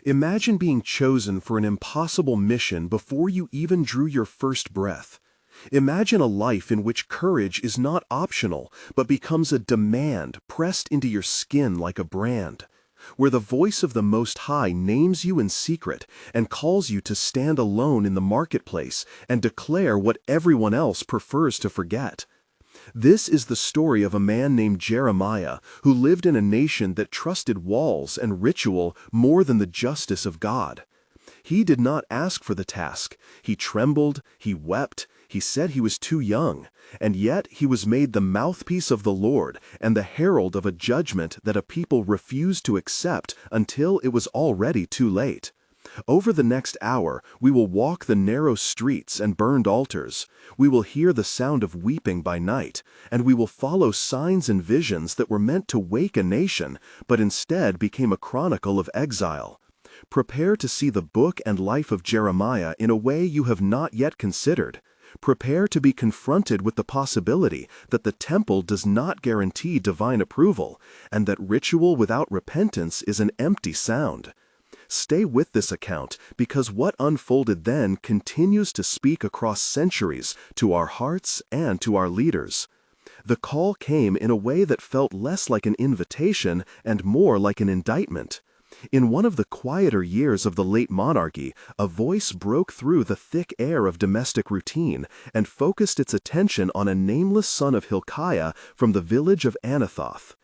Imagine being chosen for an impossible mission before you even drew your first breath. Imagine a life in which courage is not optional, but becomes a demand pressed into your skin like a brand, where the voice of the Most High names you in secret and calls you to stand alone in the marketplace and declare what everyone else prefers to forget. This is the story of a man named Jeremiah who lived in a nation that trusted walls and ritual more than the justice of God. He did not ask for the task. He trembled, he wept, he said he was too young, and yet he was made the mouthpiece of the Lord and the herald of a judgment that a people refused to accept until it was already too late. Over the next hour, we will walk the narrow streets and burned altars. We will hear the sound of weeping by night, and we will follow signs and visions that were meant to wake a nation, but instead became a chronicle of exile. Prepare to see the book and life of Jeremiah in a way you have not yet considered. Prepare to be confronted with the possibility that the temple does not guarantee divine approval, and that ritual without repentance is an empty sound. Stay with this account, because what unfolded then continues to speak across centuries to our hearts and to our leaders. The call came in a way that felt less like an invitation and more like an indictment. In one of the quieter years of the late monarchy, a voice broke through the thick air of domestic routine and focused its attention on a nameless son of Hilkiah from the village of Anathoth.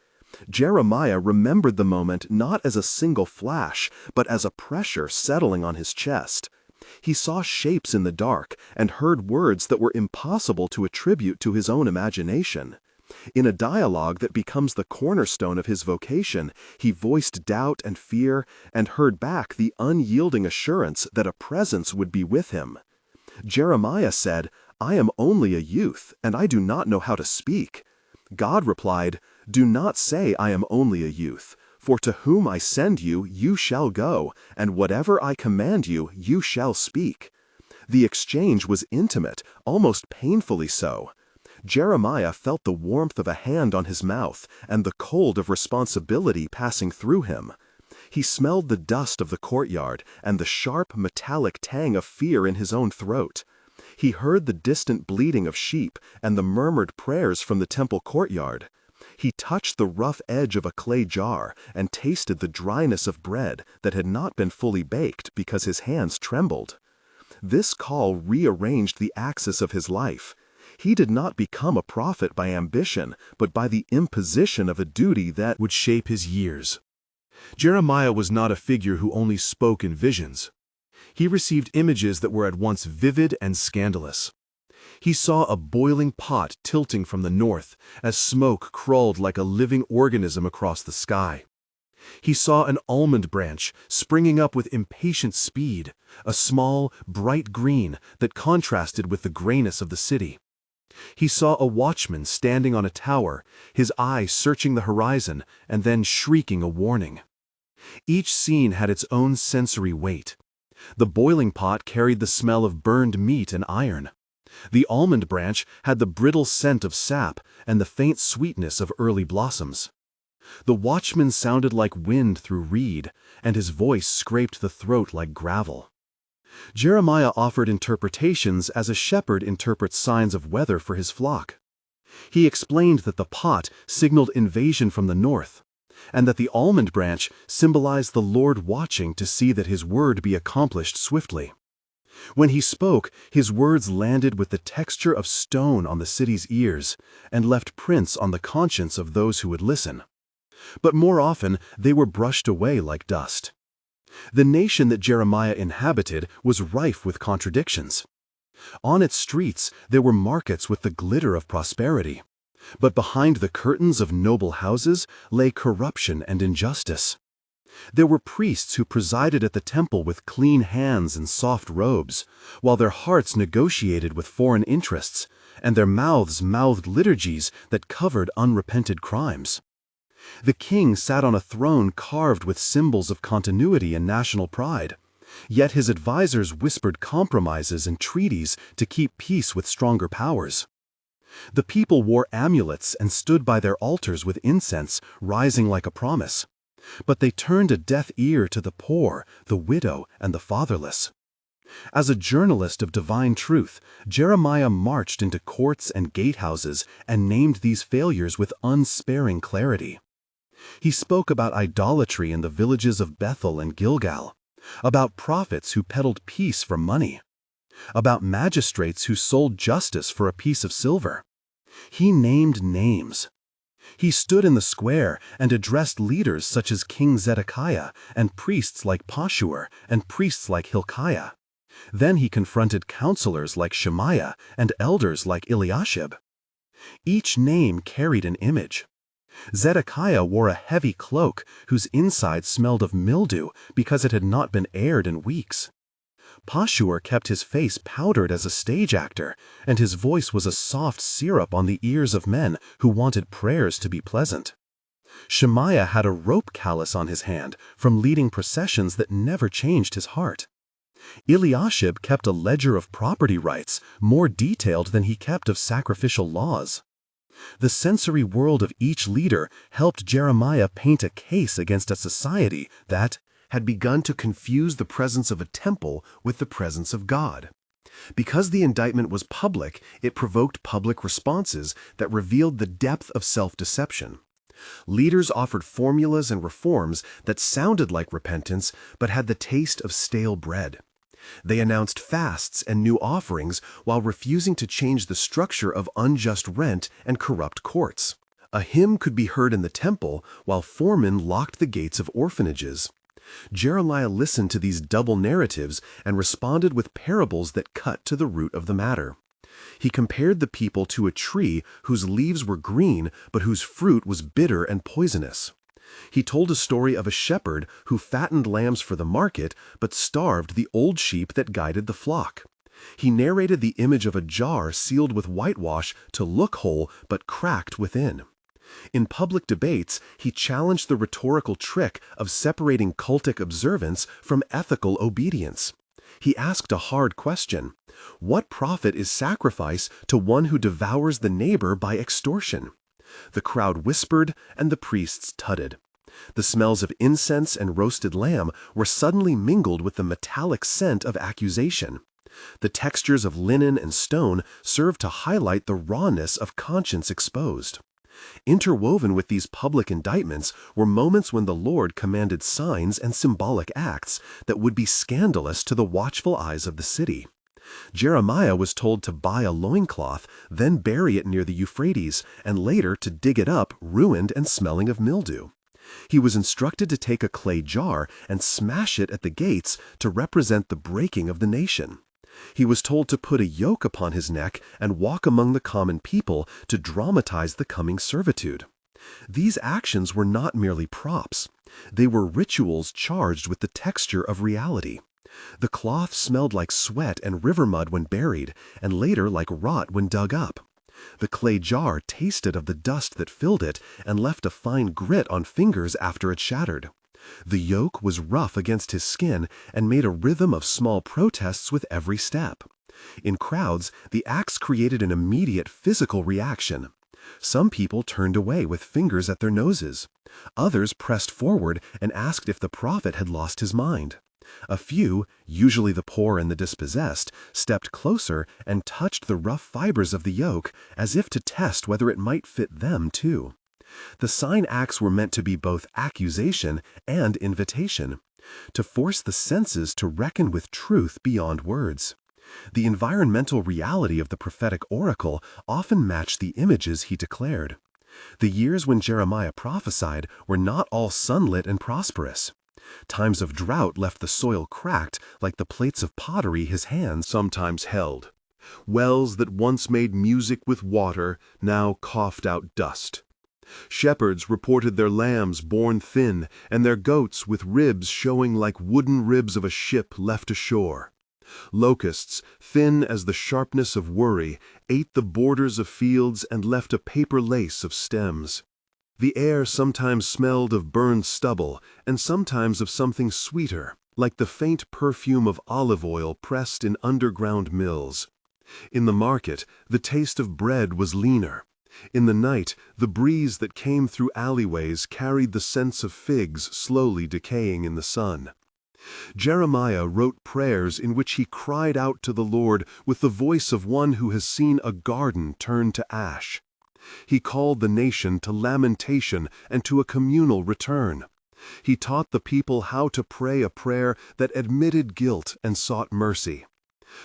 Jeremiah remembered the moment not as a single flash, but as a pressure settling on his chest. He saw shapes in the dark and heard words that were impossible to attribute to his own imagination. In a dialogue that becomes the cornerstone of his vocation, he voiced doubt and fear and heard back the unyielding assurance that a presence would be with him. Jeremiah said, "I am only a youth, and I do not know how to speak." God replied, "Do not say I am only a youth, for to whom I send you, you shall go, and whatever I command you, you shall speak." The exchange was intimate, almost painfully so. Jeremiah felt the warmth of a hand on his mouth and the cold of responsibility passing through him. He smelled the dust of the courtyard and the sharp, metallic tang of fear in his own throat. He heard the distant bleating of sheep and the murmured prayers from the temple courtyard. He touched the rough edge of a clay jar and tasted the dryness of bread that had not been fully baked because his hands trembled. This call rearranged the axis of his life. He did not become a prophet by ambition, but by the imposition of a duty that would shape his years. Jeremiah was not a figure who only spoke in visions. He received images that were at once vivid and scandalous. He saw a boiling pot tilting from the north as smoke crawled like a living organism across the sky. He saw an almond branch springing up with impatient speed, a small, bright green that contrasted with the grayness of the city. He saw a watchman standing on a tower, his eye searching the horizon and then shrieking a warning. Each scene had its own sensory weight. The boiling pot carried the smell of burned meat and iron. The almond branch had the brittle scent of sap and the faint sweetness of early blossoms. The watchman sounded like wind through reed, and his voice scraped the throat like gravel. Jeremiah offered interpretations as a shepherd interprets signs of weather for his flock. He explained that the pot signaled invasion from the north, and that the almond branch symbolized the Lord watching to see that his word be accomplished swiftly. When he spoke, his words landed with the texture of stone on the city's ears and left prints on the conscience of those who would listen. But more often, they were brushed away like dust. The nation that Jeremiah inhabited was rife with contradictions. On its streets, there were markets with the glitter of prosperity, but behind the curtains of noble houses lay corruption and injustice. There were priests who presided at the temple with clean hands and soft robes, while their hearts negotiated with foreign interests, and their mouths mouthed liturgies that covered unrepented crimes. The king sat on a throne carved with symbols of continuity and national pride, yet his advisors whispered compromises and treaties to keep peace with stronger powers. The people wore amulets and stood by their altars with incense rising like a promise. But they turned a deaf ear to the poor, the widow, and the fatherless. As a journalist of divine truth, Jeremiah marched into courts and gatehouses and named these failures with unsparing clarity. He spoke about idolatry in the villages of Bethel and Gilgal, about prophets who peddled peace for money, about magistrates who sold justice for a piece of silver. He named names. He stood in the square and addressed leaders such as King Zedekiah and priests like Pashur and priests like Hilkiah. Then he confronted counselors like Shemaiah and elders like Eliashib. Each name carried an image. Zedekiah wore a heavy cloak whose inside smelled of mildew because it had not been aired in weeks. Pashur kept his face powdered as a stage actor, and his voice was a soft syrup on the ears of men who wanted prayers to be pleasant. Shemaiah had a rope callus on his hand from leading processions that never changed his heart. Eliashib kept a ledger of property rights more detailed than he kept of sacrificial laws. The sensory world of each leader helped Jeremiah paint a case against a society that had begun to confuse the presence of a temple with the presence of God. Because the indictment was public, it provoked public responses that revealed the depth of self-deception. Leaders offered formulas and reforms that sounded like repentance but had the taste of stale bread. They announced fasts and new offerings while refusing to change the structure of unjust rent and corrupt courts. A hymn could be heard in the temple while foremen locked the gates of orphanages. Jeremiah listened to these double narratives and responded with parables that cut to the root of the matter. He compared the people to a tree whose leaves were green but whose fruit was bitter and poisonous. He told a story of a shepherd who fattened lambs for the market but starved the old sheep that guided the flock. He narrated the image of a jar sealed with whitewash to look whole but cracked within. In public debates, he challenged the rhetorical trick of separating cultic observance from ethical obedience. He asked a hard question: what profit is sacrifice to one who devours the neighbor by extortion? The crowd whispered, and the priests tutted. The smells of incense and roasted lamb were suddenly mingled with the metallic scent of accusation. The textures of linen and stone served to highlight the rawness of conscience exposed. Interwoven with these public indictments were moments when the Lord commanded signs and symbolic acts that would be scandalous to the watchful eyes of the city. Jeremiah was told to buy a loincloth, then bury it near the Euphrates, and later to dig it up, ruined and smelling of mildew. He was instructed to take a clay jar and smash it at the gates to represent the breaking of the nation. He was told to put a yoke upon his neck and walk among the common people to dramatize the coming servitude. These actions were not merely props. They were rituals charged with the texture of reality. The cloth smelled like sweat and river mud when buried, and later like rot when dug up. The clay jar tasted of the dust that filled it and left a fine grit on fingers after it shattered. The yoke was rough against his skin and made a rhythm of small protests with every step. In crowds, the acts created an immediate physical reaction. Some people turned away with fingers at their noses. Others pressed forward and asked if the prophet had lost his mind. A few, usually the poor and the dispossessed, stepped closer and touched the rough fibers of the yoke as if to test whether it might fit them too. The sign acts were meant to be both accusation and invitation, to force the senses to reckon with truth beyond words. The environmental reality of the prophetic oracle often matched the images he declared. The years when Jeremiah prophesied were not all sunlit and prosperous. Times of drought left the soil cracked like the plates of pottery his hands sometimes held. Wells that once made music with water now coughed out dust. Shepherds reported their lambs born thin and their goats with ribs showing like wooden ribs of a ship left ashore. Locusts, thin as the sharpness of worry, ate the borders of fields and left a paper lace of stems. The air sometimes smelled of burned stubble and sometimes of something sweeter, like the faint perfume of olive oil pressed in underground mills. In the market, the taste of bread was leaner. In the night, the breeze that came through alleyways carried the scents of figs slowly decaying in the sun. Jeremiah wrote prayers in which he cried out to the Lord with the voice of one who has seen a garden turn to ash. He called the nation to lamentation and to a communal return. He taught the people how to pray a prayer that admitted guilt and sought mercy.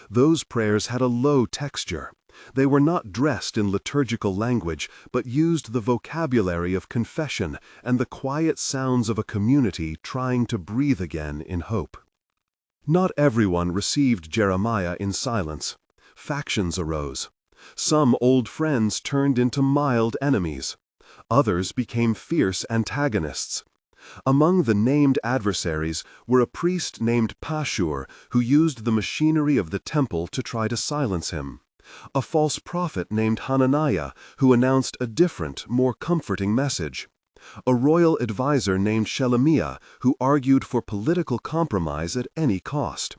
Those prayers had a low texture. They were not dressed in liturgical language, but used the vocabulary of confession and the quiet sounds of a community trying to breathe again in hope. Not everyone received Jeremiah in silence. Factions arose. Some old friends turned into mild enemies. Others became fierce antagonists. Among the named adversaries were a priest named Pashur, who used the machinery of the temple to try to silence him; a false prophet named Hananiah, who announced a different, more comforting message; a royal advisor named Shelemiah, who argued for political compromise at any cost;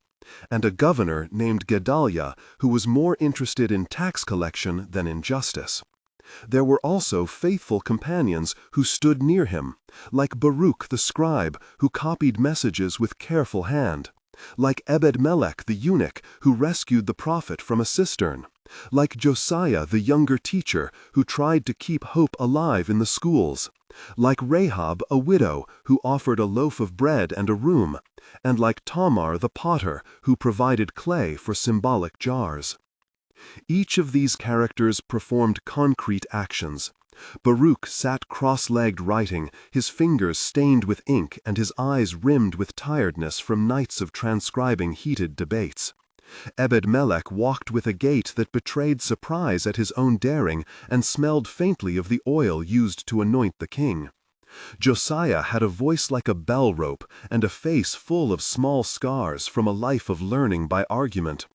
and a governor named Gedaliah, who was more interested in tax collection than in justice. There were also faithful companions who stood near him, like Baruch the scribe, who copied messages with careful hand; like Ebed-melech the eunuch, who rescued the prophet from a cistern; like Josiah the younger teacher, who tried to keep hope alive in the schools; like Rahab a widow, who offered a loaf of bread and a room; and like Tamar the potter, who provided clay for symbolic jars. Each of these characters performed concrete actions. Baruch sat cross-legged writing, his fingers stained with ink and his eyes rimmed with tiredness from nights of transcribing heated debates. Ebed-melech walked with a gait that betrayed surprise at his own daring and smelled faintly of the oil used to anoint the king. Josiah had a voice like a bell rope and a face full of small scars from a life of learning by argument.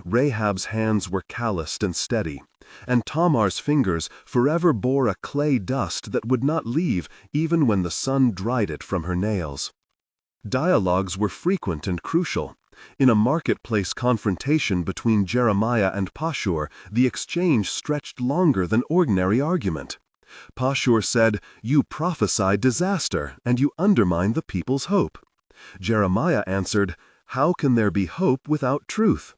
Rahab's hands were calloused and steady, and Tamar's fingers forever bore a clay dust that would not leave even when the sun dried it from her nails. Dialogues were frequent and crucial. In a marketplace confrontation between Jeremiah and Pashur, the exchange stretched longer than ordinary argument. Pashur said, "You prophesy disaster, and you undermine the people's hope." Jeremiah answered, "How can there be hope without truth?"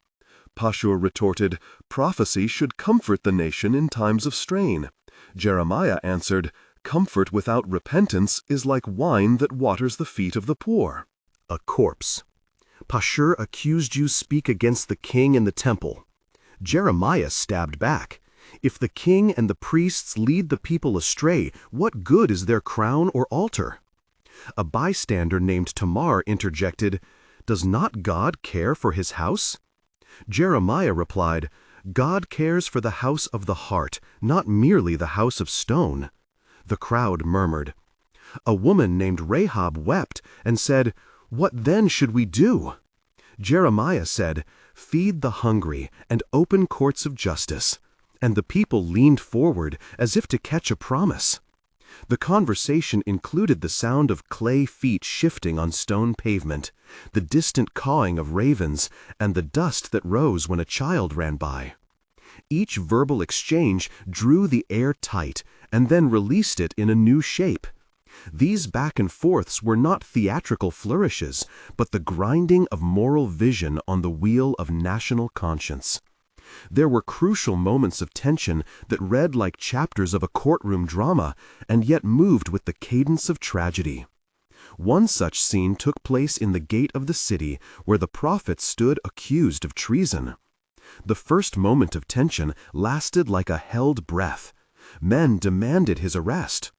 Pashur retorted, "Prophecy should comfort the nation in times of strain." Jeremiah answered, "Comfort without repentance is like wine that waters the feet of the poor." A corpse. Pashur accused you speak against the king and the temple. Jeremiah stabbed back, "If the king and the priests lead the people astray, what good is their crown or altar?" A bystander named Tamar interjected, "Does not God care for his house?" Jeremiah replied, "God cares for the house of the heart, not merely the house of stone." The crowd murmured. A woman named Rahab wept and said, "What then should we do?" Jeremiah said, "Feed the hungry and open courts of justice." And the people leaned forward as if to catch a promise. The conversation included the sound of clay feet shifting on stone pavement, the distant cawing of ravens, and the dust that rose when a child ran by. Each verbal exchange drew the air tight and then released it in a new shape. These back and forths were not theatrical flourishes, but the grinding of moral vision on the wheel of national conscience. There were crucial moments of tension that read like chapters of a courtroom drama and yet moved with the cadence of tragedy. One such scene took place in the gate of the city where the prophet stood accused of treason. The first moment of tension lasted like a held breath. Men demanded his arrest.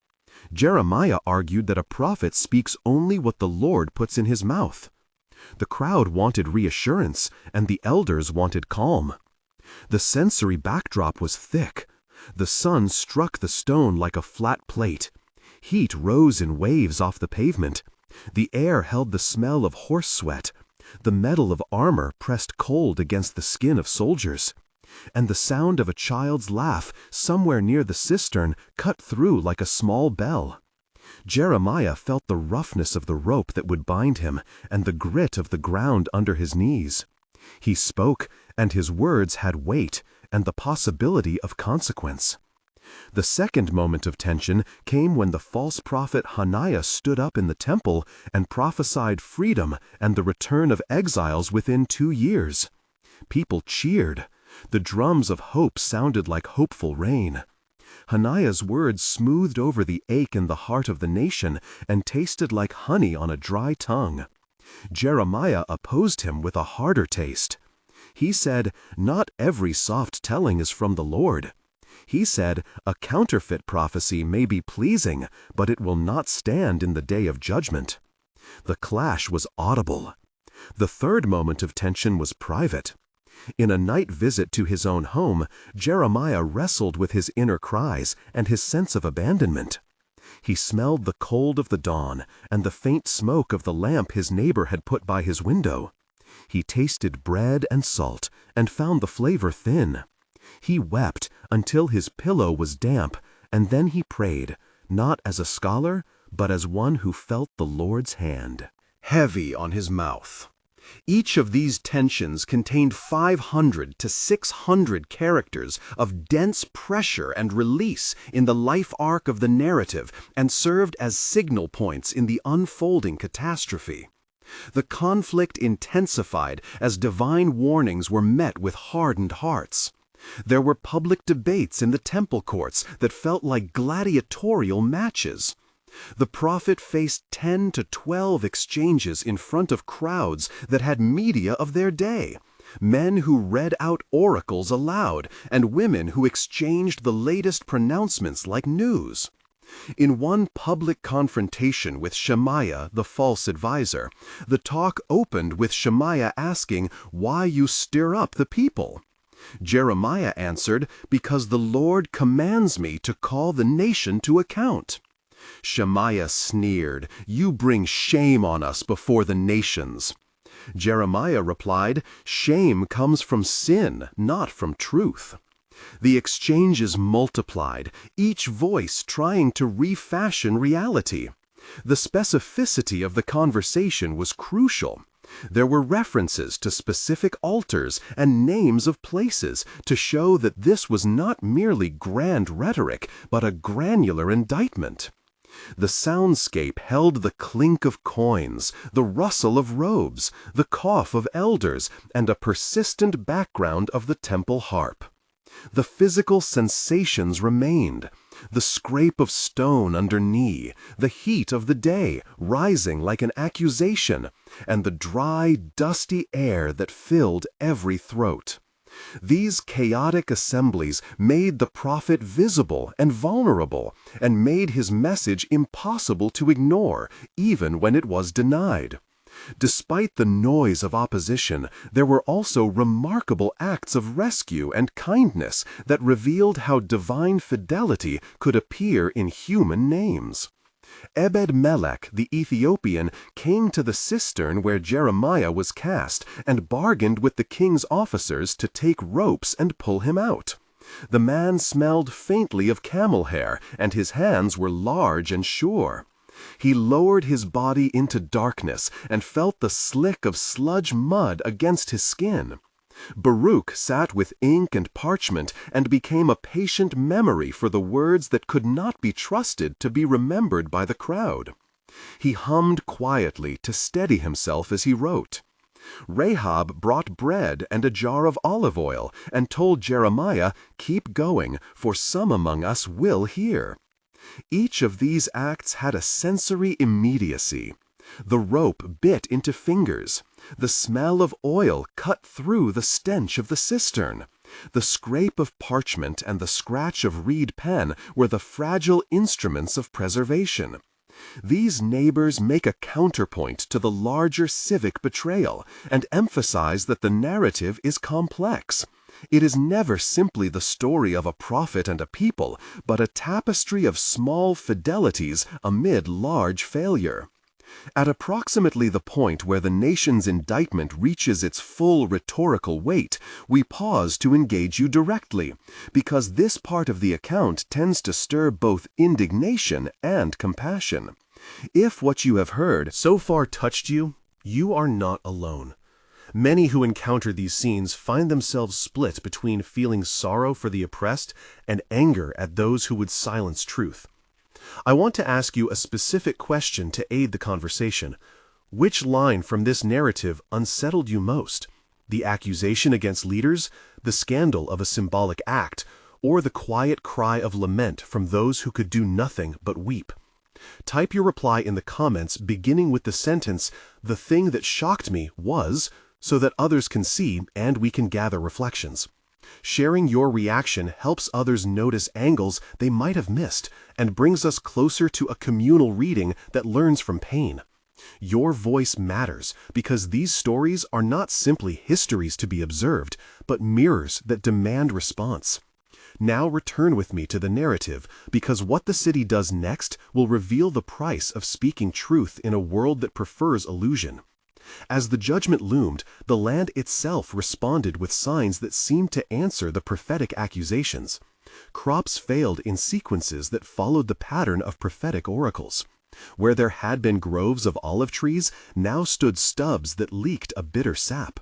Jeremiah argued that a prophet speaks only what the Lord puts in his mouth. The crowd wanted reassurance, and the elders wanted calm. The sensory backdrop was thick. The sun struck the stone like a flat plate. Heat rose in waves off the pavement. The air held the smell of horse sweat. The metal of armor pressed cold against the skin of soldiers. And the sound of a child's laugh somewhere near the cistern cut through like a small bell. Jeremiah felt the roughness of the rope that would bind him and the grit of the ground under his knees. He spoke, and his words had weight and the possibility of consequence. The second moment of tension came when the false prophet Hananiah stood up in the temple and prophesied freedom and the return of exiles within 2 years. People cheered. The drums of hope sounded like hopeful rain. Hananiah's words smoothed over the ache in the heart of the nation and tasted like honey on a dry tongue. Jeremiah opposed him with a harder taste. He said, "Not every soft telling is from the Lord." He said, "A counterfeit prophecy may be pleasing, but it will not stand in the day of judgment." The clash was audible. The third moment of tension was private. In a night visit to his own home, Jeremiah wrestled with his inner cries and his sense of abandonment. He smelled the cold of the dawn and the faint smoke of the lamp his neighbor had put by his window. He tasted bread and salt and found the flavor thin. He wept until his pillow was damp, and then he prayed, not as a scholar, but as one who felt the Lord's hand heavy on his mouth. Each of these tensions contained 500 to 600 characters of dense pressure and release in the life arc of the narrative and served as signal points in the unfolding catastrophe. The conflict intensified as divine warnings were met with hardened hearts. There were public debates in the temple courts that felt like gladiatorial matches. The prophet faced 10 to 12 exchanges in front of crowds that had media of their day, men who read out oracles aloud, and women who exchanged the latest pronouncements like news. In one public confrontation with Shemaiah, the false advisor, the talk opened with Shemaiah asking why you stir up the people. Jeremiah answered, "Because the Lord commands me to call the nation to account." Shemaiah sneered, "You bring shame on us before the nations." Jeremiah replied, "Shame comes from sin, not from truth." The exchanges multiplied, each voice trying to refashion reality. The specificity of the conversation was crucial. There were references to specific altars and names of places to show that this was not merely grand rhetoric, but a granular indictment. The soundscape held the clink of coins, the rustle of robes, the cough of elders, and a persistent background of the temple harp. The physical sensations remained: the scrape of stone under knee, the heat of the day rising like an accusation, and the dry, dusty air that filled every throat. These chaotic assemblies made the prophet visible and vulnerable, and made his message impossible to ignore, even when it was denied. Despite the noise of opposition, there were also remarkable acts of rescue and kindness that revealed how divine fidelity could appear in human names. Ebed-Melech the Ethiopian came to the cistern where Jeremiah was cast and bargained with the king's officers to take ropes and pull him out. The man smelled faintly of camel hair, and his hands were large and sure. He lowered his body into darkness and felt the slick of sludge mud against his skin. Baruch sat with ink and parchment and became a patient memory for the words that could not be trusted to be remembered by the crowd. He hummed quietly to steady himself as he wrote. Rahab brought bread and a jar of olive oil and told Jeremiah, "Keep going, for some among us will hear." Each of these acts had a sensory immediacy. The rope bit into fingers. The smell of oil cut through the stench of the cistern. The scrape of parchment and the scratch of reed pen were the fragile instruments of preservation. These neighbors make a counterpoint to the larger civic betrayal and emphasize that the narrative is complex. It is never simply the story of a prophet and a people, but a tapestry of small fidelities amid large failure. At approximately the point where the nation's indictment reaches its full rhetorical weight, we pause to engage you directly, because this part of the account tends to stir both indignation and compassion. If what you have heard so far touched you, you are not alone. Many who encounter these scenes find themselves split between feeling sorrow for the oppressed and anger at those who would silence truth. I want to ask you a specific question to aid the conversation. Which line from this narrative unsettled you most? The accusation against leaders, the scandal of a symbolic act, or the quiet cry of lament from those who could do nothing but weep? Type your reply in the comments beginning with the sentence, "The thing that shocked me was," so that others can see and we can gather reflections. Sharing your reaction helps others notice angles they might have missed and brings us closer to a communal reading that learns from pain. Your voice matters because these stories are not simply histories to be observed, but mirrors that demand response. Now return with me to the narrative, because what the city does next will reveal the price of speaking truth in a world that prefers illusion. As the judgment loomed, the land itself responded with signs that seemed to answer the prophetic accusations. Crops failed in sequences that followed the pattern of prophetic oracles. Where there had been groves of olive trees, now stood stubs that leaked a bitter sap.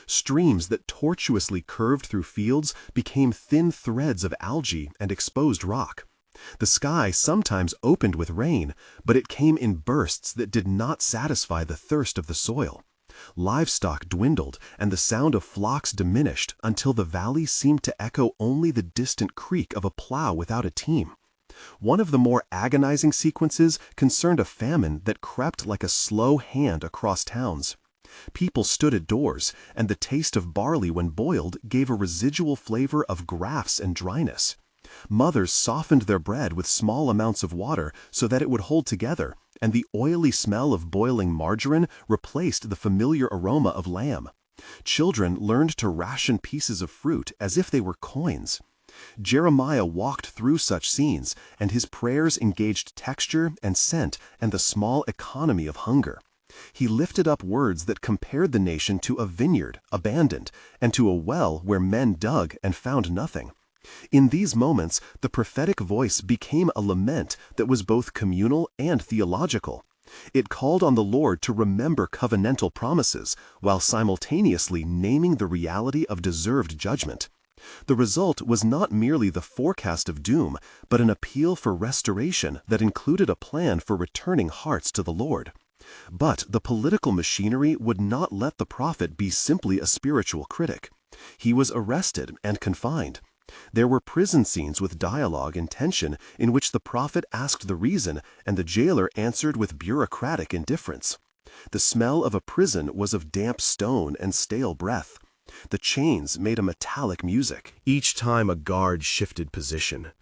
Streams that tortuously curved through fields became thin threads of algae and exposed rock. The sky sometimes opened with rain, but it came in bursts that did not satisfy the thirst of the soil. Livestock dwindled, and the sound of flocks diminished until the valley seemed to echo only the distant creak of a plow without a team. One of the more agonizing sequences concerned a famine that crept like a slow hand across towns. People stood at doors, and the taste of barley when boiled gave a residual flavor of grass and dryness. Mothers softened their bread with small amounts of water so that it would hold together, and the oily smell of boiling margarine replaced the familiar aroma of lamb. Children learned to ration pieces of fruit as if they were coins. Jeremiah walked through such scenes, and his prayers engaged texture and scent and the small economy of hunger. He lifted up words that compared the nation to a vineyard abandoned, and to a well where men dug and found nothing. In these moments, the prophetic voice became a lament that was both communal and theological. It called on the Lord to remember covenantal promises, while simultaneously naming the reality of deserved judgment. The result was not merely the forecast of doom, but an appeal for restoration that included a plan for returning hearts to the Lord. But the political machinery would not let the prophet be simply a spiritual critic. He was arrested and confined. There were prison scenes with dialogue and tension in which the prophet asked the reason and the jailer answered with bureaucratic indifference. The smell of a prison was of damp stone and stale breath. The chains made a metallic music each time a guard shifted position.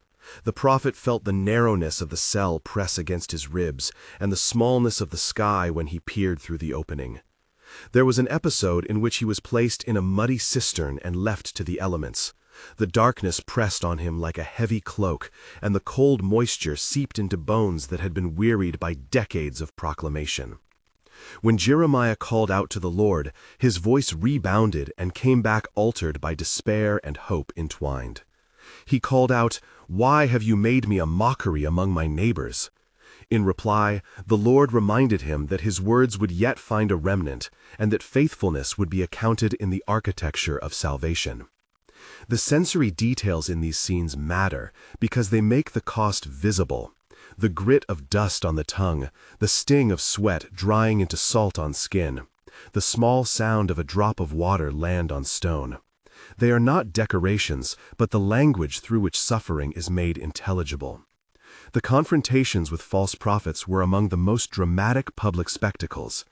The prophet felt the narrowness of the cell press against his ribs and the smallness of the sky when he peered through the opening. There was an episode in which he was placed in a muddy cistern and left to the elements. The darkness pressed on him like a heavy cloak, and the cold moisture seeped into bones that had been wearied by decades of proclamation. When Jeremiah called out to the Lord, his voice rebounded and came back altered by despair and hope entwined. He called out, "Why have you made me a mockery among my neighbors?" In reply, the Lord reminded him that his words would yet find a remnant, and that faithfulness would be accounted in the architecture of salvation. The sensory details in these scenes matter because they make the cost visible. The grit of dust on the tongue, the sting of sweat drying into salt on skin, the small sound of a drop of water land on stone. They are not decorations, but the language through which suffering is made intelligible. The confrontations with false prophets were among the most dramatic public spectacles.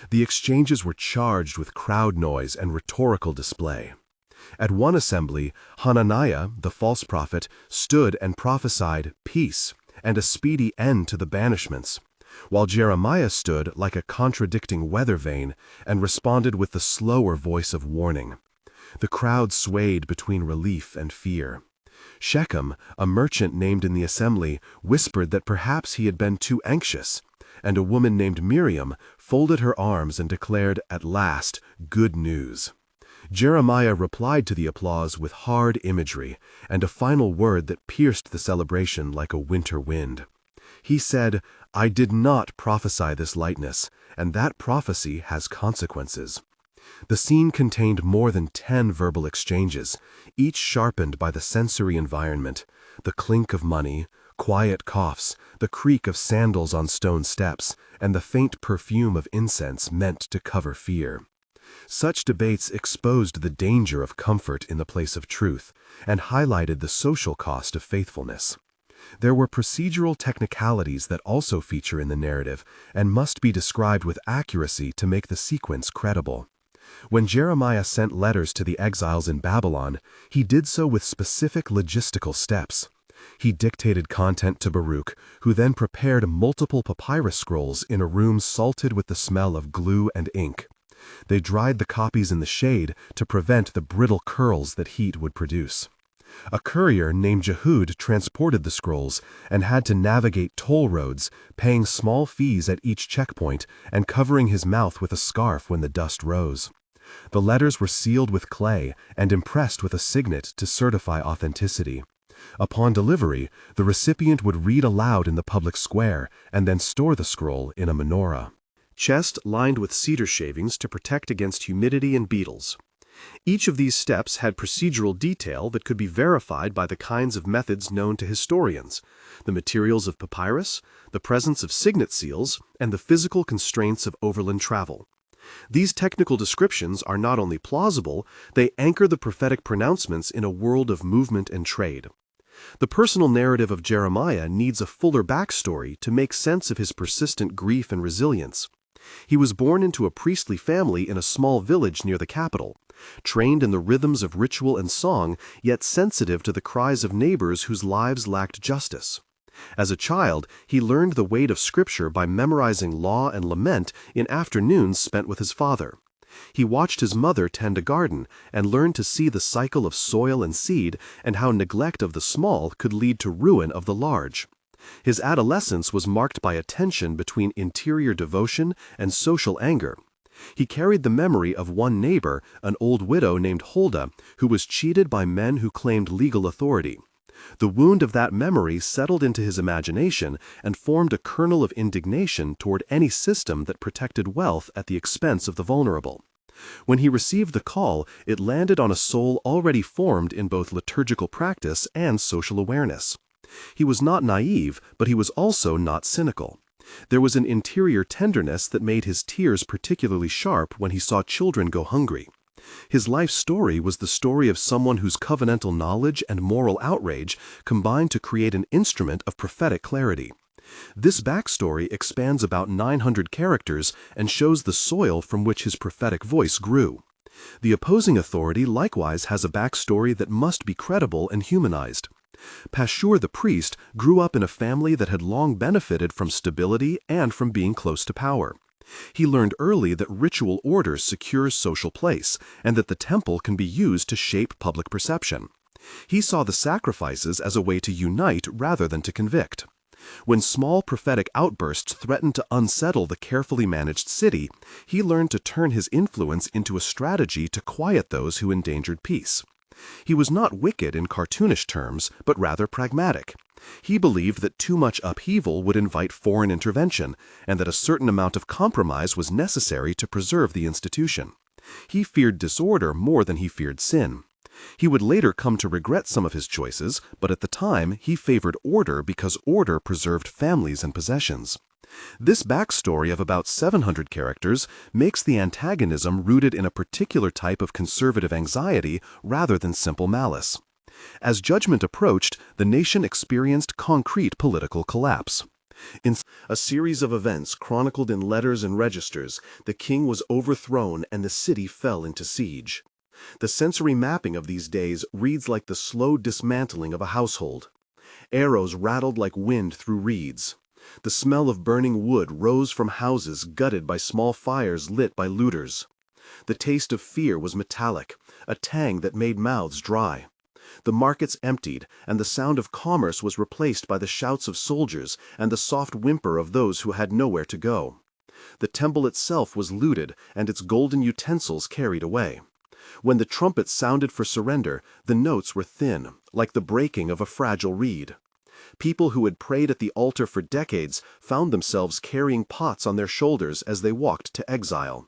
The exchanges were charged with crowd noise and rhetorical display. At one assembly, Hananiah, the false prophet, stood and prophesied peace and a speedy end to the banishments, while Jeremiah stood like a contradicting weather vane and responded with the slower voice of warning. The crowd swayed between relief and fear. Shechem, a merchant named in the assembly, whispered that perhaps he had been too anxious, and a woman named Miriam folded her arms and declared, at last, good news. Jeremiah replied to the applause with hard imagery and a final word that pierced the celebration like a winter wind. He said, "I did not prophesy this lightness, and that prophecy has consequences." The scene contained more than 10 verbal exchanges, each sharpened by the sensory environment, the clink of money, quiet coughs, the creak of sandals on stone steps, and the faint perfume of incense meant to cover fear. Such debates exposed the danger of comfort in the place of truth and highlighted the social cost of faithfulness. There were procedural technicalities that also feature in the narrative and must be described with accuracy to make the sequence credible. When Jeremiah sent letters to the exiles in Babylon, he did so with specific logistical steps. He dictated content to Baruch, who then prepared multiple papyrus scrolls in a room salted with the smell of glue and ink. They dried the copies in the shade to prevent the brittle curls that heat would produce. A courier named Jehud transported the scrolls and had to navigate toll roads, paying small fees at each checkpoint and covering his mouth with a scarf when the dust rose. The letters were sealed with clay and impressed with a signet to certify authenticity. Upon delivery, the recipient would read aloud in the public square and then store the scroll in a menorah. Chest lined with cedar shavings to protect against humidity and beetles. Each of these steps had procedural detail that could be verified by the kinds of methods known to historians: the materials of papyrus, the presence of signet seals, and the physical constraints of overland travel. These technical descriptions are not only plausible, they anchor the prophetic pronouncements in a world of movement and trade. The personal narrative of Jeremiah needs a fuller backstory to make sense of his persistent grief and resilience. He was born into a priestly family in a small village near the capital, trained in the rhythms of ritual and song, yet sensitive to the cries of neighbors whose lives lacked justice. As a child, he learned the weight of Scripture by memorizing law and lament in afternoons spent with his father. He watched his mother tend a garden and learned to see the cycle of soil and seed and how neglect of the small could lead to ruin of the large. His adolescence was marked by a tension between interior devotion and social anger. He carried the memory of one neighbor, an old widow named Huldah, who was cheated by men who claimed legal authority. The wound of that memory settled into his imagination and formed a kernel of indignation toward any system that protected wealth at the expense of the vulnerable. When he received the call, it landed on a soul already formed in both liturgical practice and social awareness. He was not naive, but he was also not cynical. There was an interior tenderness that made his tears particularly sharp when he saw children go hungry. His life story was the story of someone whose covenantal knowledge and moral outrage combined to create an instrument of prophetic clarity. This backstory expands about 900 characters and shows the soil from which his prophetic voice grew. The opposing authority likewise has a backstory that must be credible and humanized. Pashur the priest grew up in a family that had long benefited from stability and from being close to power. He learned early that ritual order secures social place and that the temple can be used to shape public perception. He saw the sacrifices as a way to unite rather than to convict. When small prophetic outbursts threatened to unsettle the carefully managed city, he learned to turn his influence into a strategy to quiet those who endangered peace. He was not wicked in cartoonish terms, but rather pragmatic. He believed that too much upheaval would invite foreign intervention, and that a certain amount of compromise was necessary to preserve the institution. He feared disorder more than he feared sin. He would later come to regret some of his choices, but at the time he favored order because order preserved families and possessions. This backstory of about 700 characters makes the antagonism rooted in a particular type of conservative anxiety rather than simple malice. As judgment approached, the nation experienced concrete political collapse. In a series of events chronicled in letters and registers, the king was overthrown and the city fell into siege. The sensory mapping of these days reads like the slow dismantling of a household. Arrows rattled like wind through reeds. The smell of burning wood rose from houses gutted by small fires lit by looters. The taste of fear was metallic, a tang that made mouths dry. The markets emptied, and the sound of commerce was replaced by the shouts of soldiers and the soft whimper of those who had nowhere to go. The temple itself was looted, and its golden utensils carried away. When the trumpets sounded for surrender, the notes were thin, like the breaking of a fragile reed. People who had prayed at the altar for decades found themselves carrying pots on their shoulders as they walked to exile.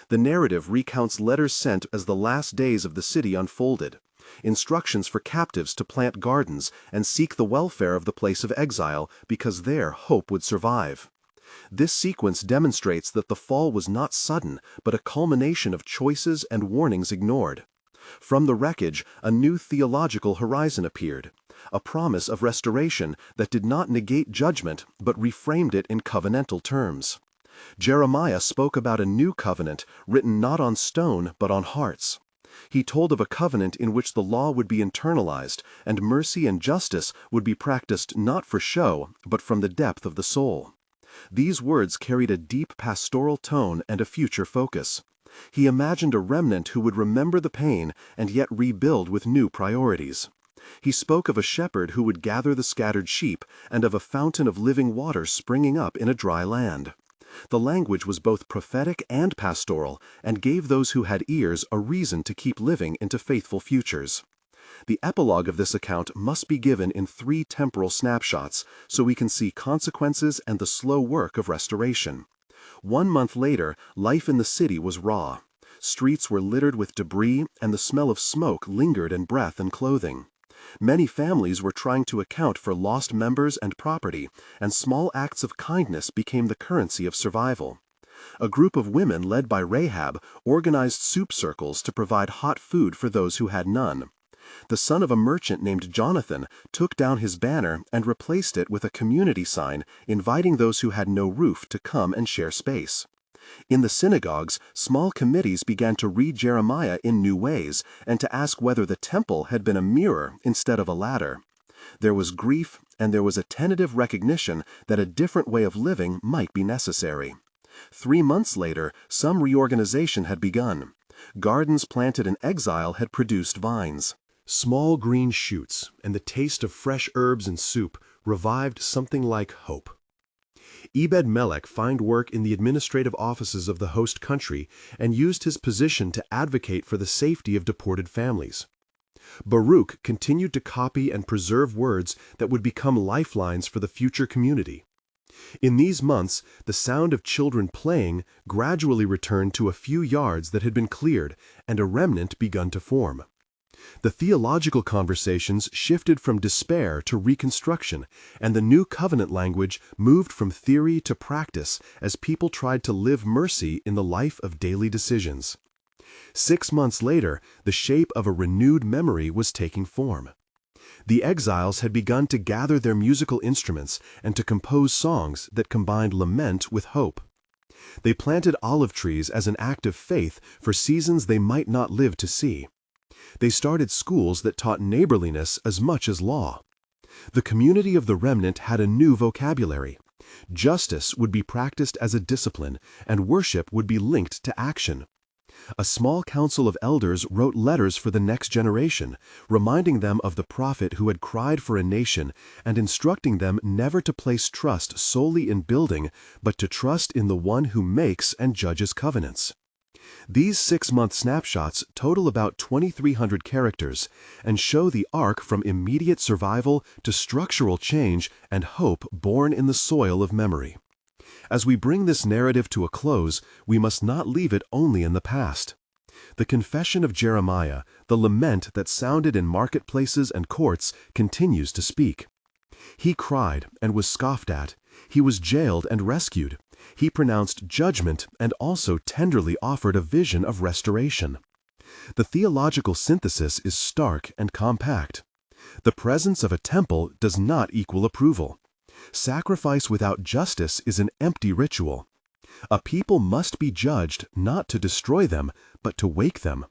The narrative recounts letters sent as the last days of the city unfolded, instructions for captives to plant gardens and seek the welfare of the place of exile because there hope would survive. This sequence demonstrates that the fall was not sudden, but a culmination of choices and warnings ignored. From the wreckage, a new theological horizon appeared, a promise of restoration that did not negate judgment but reframed it in covenantal terms. Jeremiah spoke about a new covenant written not on stone but on hearts. He told of a covenant in which the law would be internalized and mercy and justice would be practiced not for show but from the depth of the soul. These words carried a deep pastoral tone and a future focus. He imagined a remnant who would remember the pain and yet rebuild with new priorities. He spoke of a shepherd who would gather the scattered sheep and of a fountain of living water springing up in a dry land. The language was both prophetic and pastoral and gave those who had ears a reason to keep living into faithful futures. The epilogue of this account must be given in 3 temporal snapshots so we can see consequences and the slow work of restoration. 1 month later, life in the city was raw. Streets were littered with debris and the smell of smoke lingered in breath and clothing. Many families were trying to account for lost members and property, and small acts of kindness became the currency of survival. A group of women led by Rahab organized soup circles to provide hot food for those who had none. The son of a merchant named Jonathan took down his banner and replaced it with a community sign inviting those who had no roof to come and share space. In the synagogues, small committees began to read Jeremiah in new ways and to ask whether the temple had been a mirror instead of a ladder. There was grief and there was a tentative recognition that a different way of living might be necessary. 3 months later, some reorganization had begun. Gardens planted in exile had produced vines. Small green shoots and the taste of fresh herbs and soup revived something like hope. Ebed-Melech found work in the administrative offices of the host country and used his position to advocate for the safety of deported families. Baruch continued to copy and preserve words that would become lifelines for the future community. In these months, the sound of children playing gradually returned to a few yards that had been cleared, and a remnant begun to form. The theological conversations shifted from despair to reconstruction, and the new covenant language moved from theory to practice as people tried to live mercy in the life of daily decisions. 6 months later, the shape of a renewed memory was taking form. The exiles had begun to gather their musical instruments and to compose songs that combined lament with hope. They planted olive trees as an act of faith for seasons they might not live to see. They started schools that taught neighborliness as much as law. The community of the remnant had a new vocabulary. Justice would be practiced as a discipline, and worship would be linked to action. A small council of elders wrote letters for the next generation, reminding them of the prophet who had cried for a nation and instructing them never to place trust solely in building, but to trust in the one who makes and judges covenants. These 6-month snapshots total about 2,300 characters and show the arc from immediate survival to structural change and hope born in the soil of memory. As we bring this narrative to a close, we must not leave it only in the past. The confession of Jeremiah, the lament that sounded in marketplaces and courts, continues to speak. He cried and was scoffed at. He was jailed and rescued. He pronounced judgment and also tenderly offered a vision of restoration. The theological synthesis is stark and compact. The presence of a temple does not equal approval. Sacrifice without justice is an empty ritual. A people must be judged not to destroy them, but to wake them.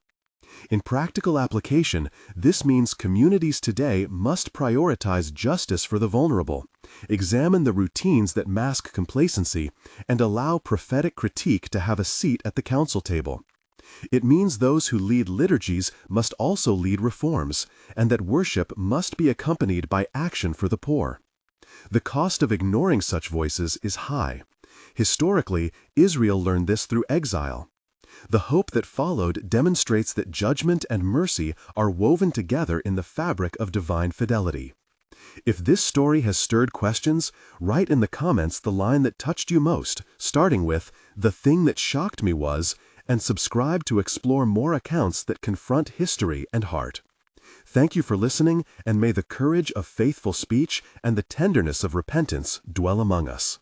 In practical application, this means communities today must prioritize justice for the vulnerable, examine the routines that mask complacency, and allow prophetic critique to have a seat at the council table. It means those who lead liturgies must also lead reforms, and that worship must be accompanied by action for the poor. The cost of ignoring such voices is high. Historically, Israel learned this through exile. The hope that followed demonstrates that judgment and mercy are woven together in the fabric of divine fidelity. If this story has stirred questions, write in the comments the line that touched you most, starting with, "The thing that shocked me was," and subscribe to explore more accounts that confront history and heart. Thank you for listening, and may the courage of faithful speech and the tenderness of repentance dwell among us.